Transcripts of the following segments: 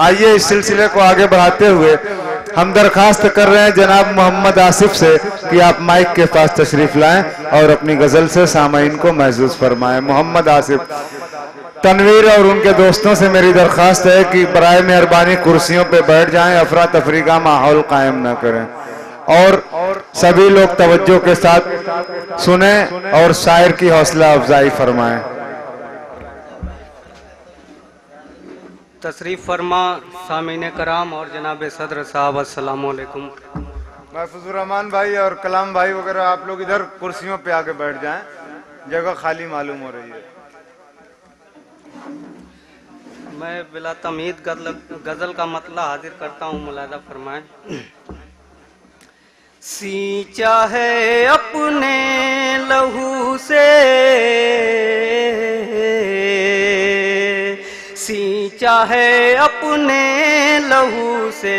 آئیے اس سلسلے کو آگے بڑھاتے ہوئے ہم درخواست کر رہے ہیں جناب محمد آصف سے کہ آپ مائک کے پاس تشریف لائیں اور اپنی غزل سے سامعین کو محظوظ فرمائیں۔ محمد آصف۔ تنویر اور ان کے دوستوں سے میری درخواست ہے کہ برائے مہربانی کرسیوں پہ بیٹھ جائیں، افراتفری کا ماحول قائم نہ کریں، اور سبھی لوگ توجہ کے ساتھ سنیں اور شاعر کی حوصلہ افزائی فرمائیں۔ تشریف فرما سامعین کرام اور جناب صدر صاحب، السلام علیکم۔ محفوظ الرحمان بھائی اور کلام بھائی وغیرہ آپ لوگ ادھر کرسیوں پہ آ کے بیٹھ جائیں، جگہ خالی معلوم ہو رہی ہے۔ میں بلا تمہید غزل کا مطلع حاضر کرتا ہوں، ملاحظہ فرمائیں۔ سینچا ہے اپنے لہو سے، سینچا ہے اپنے لہو سے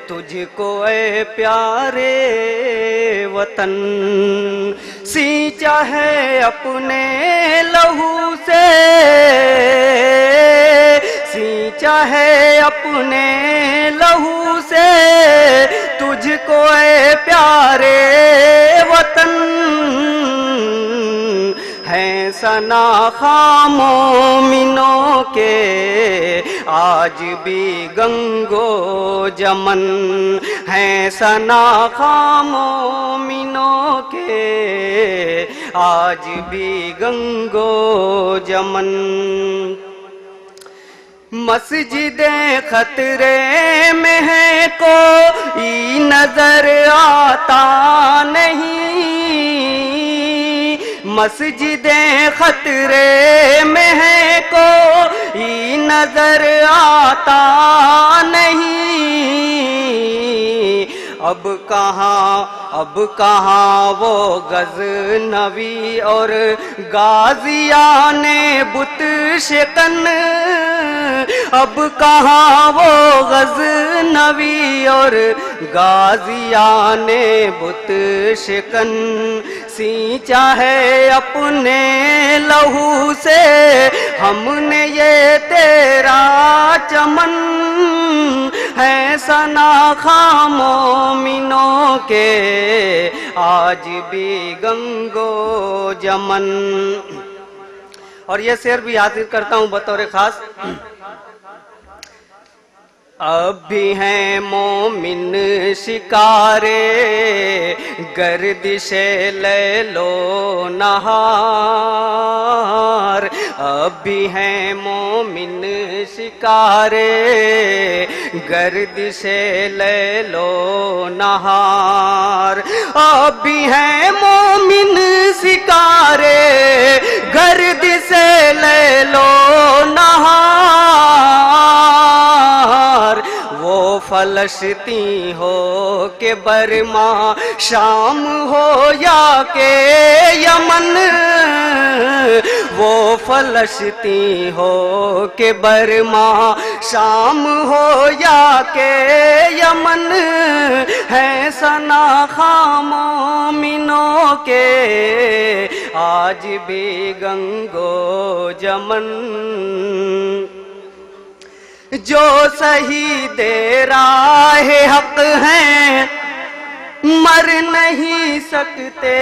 تجھ کو اے پیارے وطن، سینچا ہے اپنے لہو سے، سینچا ہے اپنے لہو سے تجھ کو اے پیارے وطن، ہیں ثنا مومنوں کے آج بھی گنگو جمن، ہیں ثنا مومنوں کے آج بھی گنگو جمن، مسجد خطرے میں ہے کوئی نظر آتا نہیں، مسجد خطرے میں ہے کوئی نظر آتا نہیں، اب کہاں وہ غزنوی اور غازیان بت شکن، اب کہاں وہ غزنوی اور غازیان بت شکن، سینچا ہے اپنے لہو سے ہم نے یہ تیرا چمن، ہے ثنا مومنوں کے آج بھی گنگو جمن۔ اور یہ شعر بھی حاضر کرتا ہوں بطور خاص۔ اب بھی ہیں مومن شکارے گردش لیل و نہار، اب بھی ہیں مومن شکارے گردش لیل و نہار، اب بھی ہیں مومن شکارے گردش لیل و نہار، وہ فلسطین ہو کہ برما شام ہو یا کہ یمن، وہ فلسطین ہو کہ برما شام ہو یا کہ یمن، ہے ثنا مومنوں کے آج بھی گنگو جمن، جو شہید راہ حق ہیں مر نہیں سکتے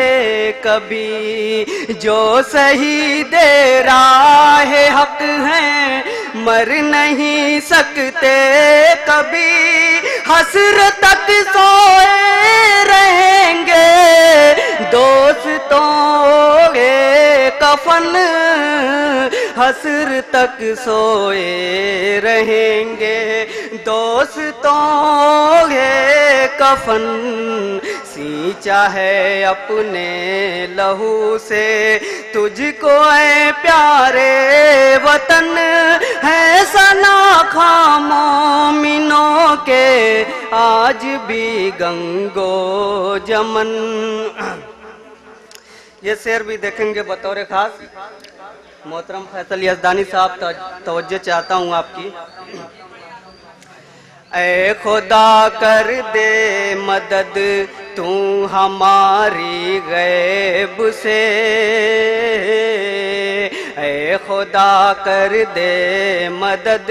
کبھی، جو شہید راہ حق ہیں مر نہیں سکتے کبھی، حسرت تک سوئے رہیں گے دوستوں کے کفن، حسرت تک سوئے رہیں گے دوستوں کے کفن، سینچا ہے اپنے لہو سے تجھ کو اے پیارے وطن، ہے ثنا مومنوں کے آج بھی گنگو جمن۔ یہ شعر بھی دیکھیں گے بطور خاص۔ محترم فیصل یزدانی صاحب توجہ چاہتا ہوں آپ کی۔ اے خدا کر دے مدد تو ہماری غیب سے، اے خدا کر دے مدد